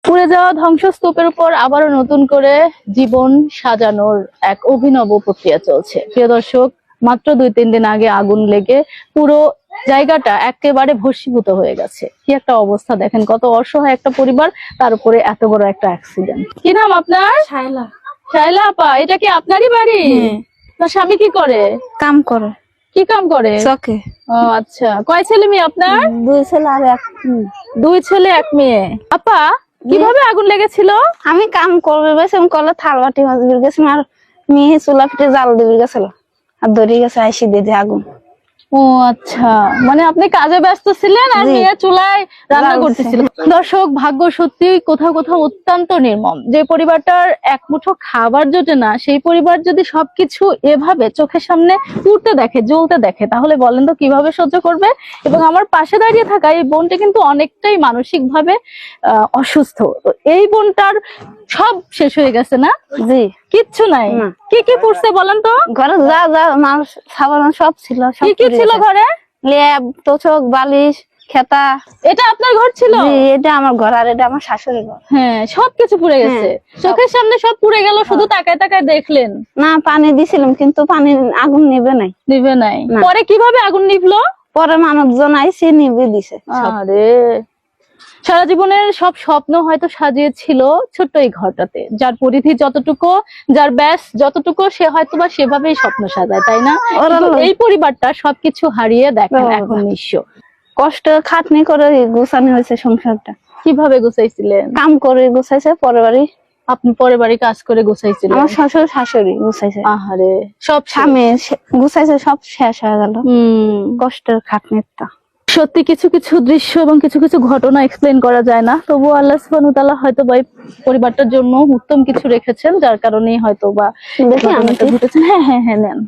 পুড়ে যাওয়া ধ্বংসস্তূপের উপর আবারও নতুন করে জীবন সাজানোর এক অভিনব প্রক্রিয়া চলছে। প্রিয় দর্শক, মাত্র 2-3 দিন আগে আগুন লেগে পুরো জায়গাটা একেবারে ভস্মীভূত হয়ে গেছে। কি একটা অবস্থা দেখেন, কত অসহায় একটা পরিবার, তার উপরে এত বড় একটা অ্যাক্সিডেন্ট। কি নাম আপনার? শায়লা। শায়লা আপা, এটা কি আপনারই বাড়ি? আপনার স্বামী কি করে? কাম করে। কি কাম করে? চকে। ও আচ্ছা, কয় ছেলে মেয়ে আপনার? 2 ছেলে আর 1 মেয়ে। 2 ছেলে 1 মেয়ে। আপা, কিভাবে আগুন লেগেছিল? আমি কাম করবে বেশি কলে থাল বাটি মাজবির গেছি আর মেয়ে চুলা ফিটে জাল দিবি গেছিল আর ধরে গেছে আইসি দিয়ে আগুন। ও আচ্ছা, মানে আপনি কাজে ব্যস্ত ছিলেন আর মেয়ে চুলায় রান্না করতেছিল। দর্শক, ভাগ্য সত্যি কোথাও কোথাও অত্যন্ত নির্মম। যে পরিবারটার এক মুঠো খাবার জোটে না, সেই পরিবার যদি সবকিছু এভাবে চোখের সামনে পুড়তে দেখে, জ্বলতে দেখে, তাহলে বলেন তো কিভাবে সহ্য করবে। এবং আমার পাশে দাঁড়িয়ে থাকা এই বোনটা কিন্তু অনেকটাই মানসিক ভাবে অসুস্থ। তো এই বোনটার সব শেষ হয়ে গেছে না? জি, কিচ্ছু নাই। কি কি পুড়ছে বলেন তো? ঘরে যা যা মাল সাবান সব ছিল। কি কি ছিল ঘরে? ল্যাব, তোষক, বালিশ, খেতা। এটা আপনার ঘর ছিল? এটা আমার ঘর আর এটা আমার শাশুড়ির ঘর। হ্যাঁ, সবকিছু পুড়ে গেছে। চোখের সামনে সব পুড়ে গেল, শুধু তাকায় তাকায় দেখলেন? না, পানি দিছিলাম কিন্তু পানি আগুন নিবে নাই। নিভে নাই? পরে কিভাবে আগুন নিভলো? পরে মানুষজন আইসে নিবে দিছে। আরে, সারা জীবনের সব স্বপ্ন হয়তো সাজিয়েছিল ছোট্ট এই ঘরটাতে। যার পরিধি যতটুকু, যার ব্যাস যতটুকু, সে হয়তো বা সেভাবেই স্বপ্ন সাজায়, তাই না? এই পরিবারটা সবকিছু হারিয়ে দেখেন এখন নিঃস্ব। কষ্ট খাটনি করে গোছানো হয়েছে সংসারটা। কিভাবে গুছাইছিলেন? কাম করে গুছাইছে পরের বাড়ি। আপনি পরের বাড়ি কাজ করে গুছাইছিলেন? আমার শ্বশুর শাশুড়ি গুছাইছে। আহারে, সব স্বামী গুছাইছে, সব শেষ হয়ে গেল কষ্টের খাটনিটা। সত্যি কিছু কিছু দৃশ্য এবং কিছু কিছু ঘটনা এক্সপ্লেন করা যায় না। তবুও আল্লাহ সুবহানাহু ওয়া তাআলা হয়তো বা পরিবারটার জন্য উত্তম কিছু রেখেছেন, যার কারণে হয়তো বা ঘটেছেন। হ্যাঁ হ্যাঁ হ্যাঁ, নেন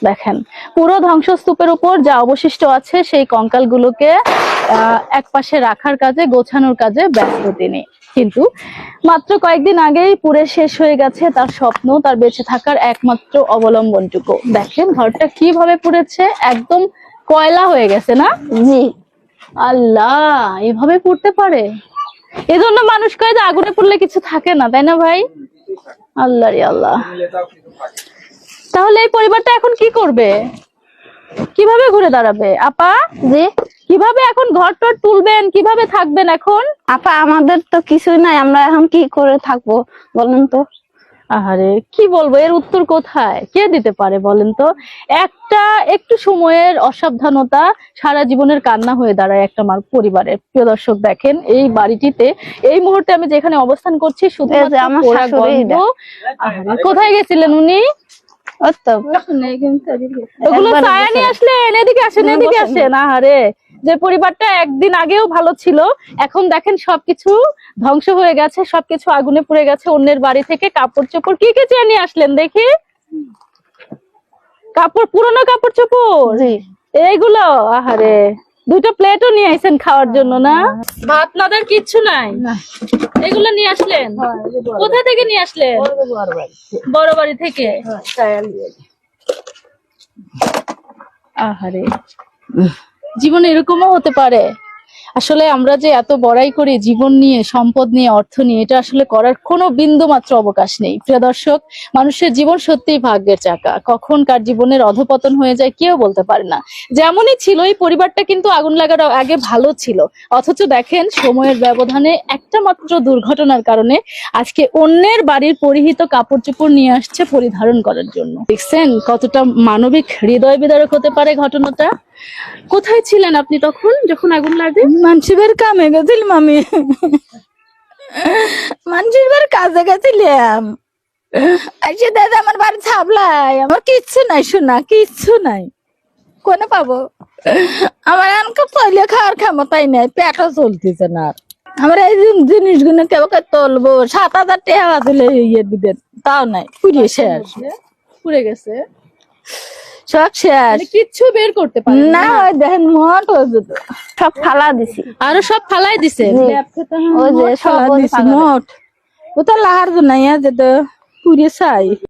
দেখেন, পুরো ধ্বংসস্তূপের উপর যা অবশিষ্ট আছে সেই কঙ্কাল গুলোকে এক পাশে রাখার কাজে, গোছানোর কাজে ব্যস্ত তিনি। কিন্তু মাত্র কয়েকদিন আগেই পুড়ে শেষ হয়ে গেছে তার স্বপ্ন, তার বেঁচে থাকার একমাত্র অবলম্বনটুকু। দেখেন ঘরটা কিভাবে পুড়েছে, একদম কয়লা হয়ে গেছে না? জি। আল্লাহ, এভাবে পুড়তে পারে? এজন্য মানুষ কয় যে আগুনে পুড়লে কিছু থাকে না, তাই না ভাই? আল্লাহ রে আল্লাহ। তাহলে এই পরিবারটা এখন কি করবে, কিভাবে ঘুরে দাঁড়াবে? আপা জি, কিভাবে এখন ঘর টর তুলবেন, কিভাবে থাকবেন এখন? আপা আমাদের তো কিছুই নাই, আমরা এখন কি করে থাকবো বলেন তো? আহারে, কি বলবো, এর উত্তর কোথায়, কে দিতে পারে বলেন তো? একটা একটু সময়ের অসাবধানতা সারা জীবনের কান্না হয়ে দাঁড়ায় একটা পরিবারের। প্রিয় দর্শক, দেখেন এই বাড়িটিতে এই মুহূর্তে আমি যেখানে অবস্থান করছি শুধুমাত্র পোড়া গন্ধ। আহারে, কোথায় গেছিলেন উনি? ওগুলো ছায়া নিয়ে আসলেন? এদিকে আসেন, এদিকে আসেন। আহারে, যে পরিবারটা একদিন আগেও ভালো ছিল, এখন দেখেন সবকিছু ধ্বংস হয়ে গেছে, সবকিছু আগুনে পুড়ে গেছে। অন্যের বাড়ি থেকে কাপড় চোপড় কি কি চেয়ে নিয়ে আসলেন দেখি? কাপড়, পুরনো কাপড় চোপড় এইগুলো? আহারে, 2টা প্লেটও নিয়ে আইছেন খাওয়ার জন্য না? ভাত নাদার কিচ্ছু নাই? এগুলো নিয়ে আসলেন? কোথা থেকে নিয়ে আসলেন? বড় বাড়ি থেকে। আহারে, জীবনে এরকমও হতে পারে। আসলে আমরা যে এত বড়াই করি জীবন নিয়ে, সম্পদ নিয়ে, অর্থ নিয়ে, এটা আসলে করার কোনো বিন্দু মাত্র অবকাশ নেই। প্রিয় দর্শক, মানুষের জীবন সত্যিই ভাগ্যের চাকা, কখন কার জীবনের অধপতন হয়ে যায় কেউ বলতে পারে না। যেমনই ছিল এই পরিবারটা কিন্তু আগুন লাগার আগে ভালো ছিল, অথচ দেখেন সময়ের ব্যবধানে একটা মাত্র দুর্ঘটনার কারণে আজকে অন্যের বাড়ির পরিহিত কাপড় চোপড় নিয়ে আসছে পরিধারণ করার জন্য। দেখছেন কতটা মানবিক, হৃদয় বিদারক হতে পারে ঘটনাটা। কোথায় ছিলেন আপনি তখন যখন আগুন লাগে? মানুষের কামে গেছিলাম আমি, মানুষের কাজে গেছিলাম। এসে দাদা আমার বাড়ি ছাপলাই, আমার কিচ্ছু নাই, শোনা কিচ্ছু নাই, কোনে পাবো? আমার এমনকি পয়লে খাওয়ার ক্ষমতাই নাই, পেটও চলতেছে না। আমার এই জিনিসগুলো কেউ তুলবো, 7,000 টাকা দিলে ইয়ে দিবেন, তাও নাই, পুড়িয়ে শেষ, পুড়ে গেছে সব শেষ, কিচ্ছু বের করতে পারেন না। ওই দেখেন মোট সব ফালা দিছি, আরো সব ফালাই দিছে। ওই যে সব মোট ও তো লাহার নাই, যেটা পুড়িয়ে চাই।